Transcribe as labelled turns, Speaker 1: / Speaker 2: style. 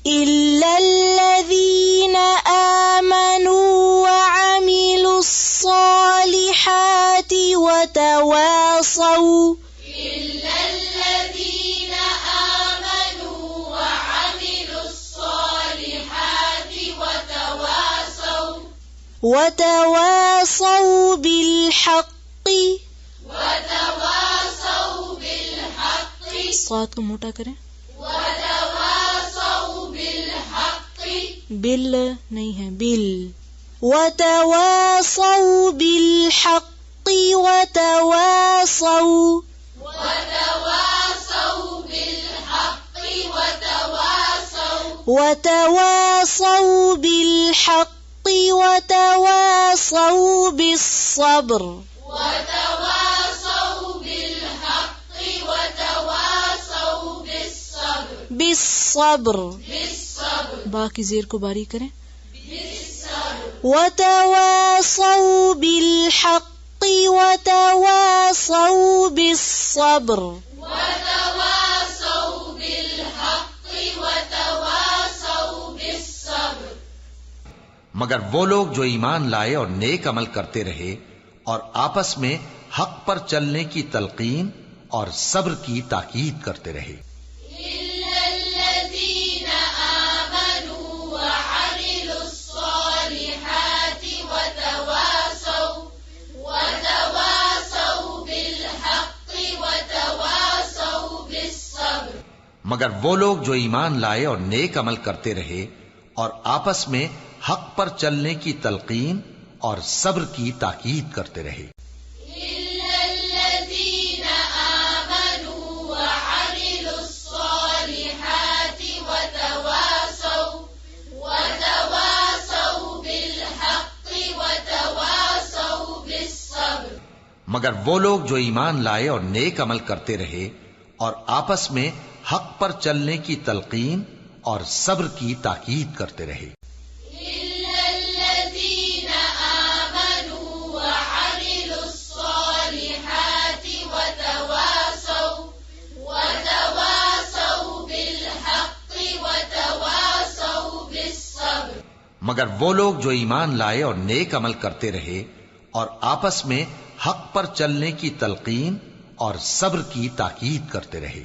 Speaker 1: إلا الذين آمنوا وعملوا الصالحات وتواصوا
Speaker 2: إلا الذين آمنوا وعملوا الصالحات
Speaker 1: وتواصوا بالحق صاد کو موٹا کریں،
Speaker 2: وتواصوا بالحق
Speaker 1: بل نہیں ہے، بل وتواصوا بالحق وتواصوا
Speaker 2: بالحق
Speaker 1: وتواصوا بالحق وتواصوا بالصبر
Speaker 2: وتواصوا بالحق وتواصوا
Speaker 1: بالصبر
Speaker 2: بالصبر
Speaker 1: با کی زیر کو باریک کریں، وتواصوا بالحق وتواصوا بالصبر
Speaker 2: وتواصوا بالحق وتواصوا بالصبر
Speaker 3: مگر وہ لوگ جو ایمان لائے اور نیک عمل کرتے رہے اور آپس میں حق پر چلنے کی تلقین اور صبر کی تاکید کرتے رہے.
Speaker 2: إلا الذين آمنوا وعملوا الصالحات وتواصوا بالحق وتواصوا بالصبر
Speaker 3: مگر وہ لوگ جو ایمان لائے اور نیک عمل کرتے رہے اور آپس میں حق پر چلنے کی تلقین اور صبر کی تاکید کرتے رہے.
Speaker 2: إلا الذين آمنوا وعملوا الصالحات وتواصوا بالحق وتواصوا بالصبر
Speaker 3: مگر وہ لوگ جو ایمان لائے اور نیک عمل کرتے رہے اور آپس میں حق پر چلنے کی تلقین اور صبر کی تاکید کرتے رہے.
Speaker 2: إلا الذين آمنوا وعملوا الصالحات وتواصوا بالحق وتواصوا بالصبر
Speaker 3: مگر وہ لوگ جو ایمان لائے اور نیک عمل کرتے رہے اور آپس میں حق پر چلنے کی تلقین اور صبر کی تاکید کرتے رہے.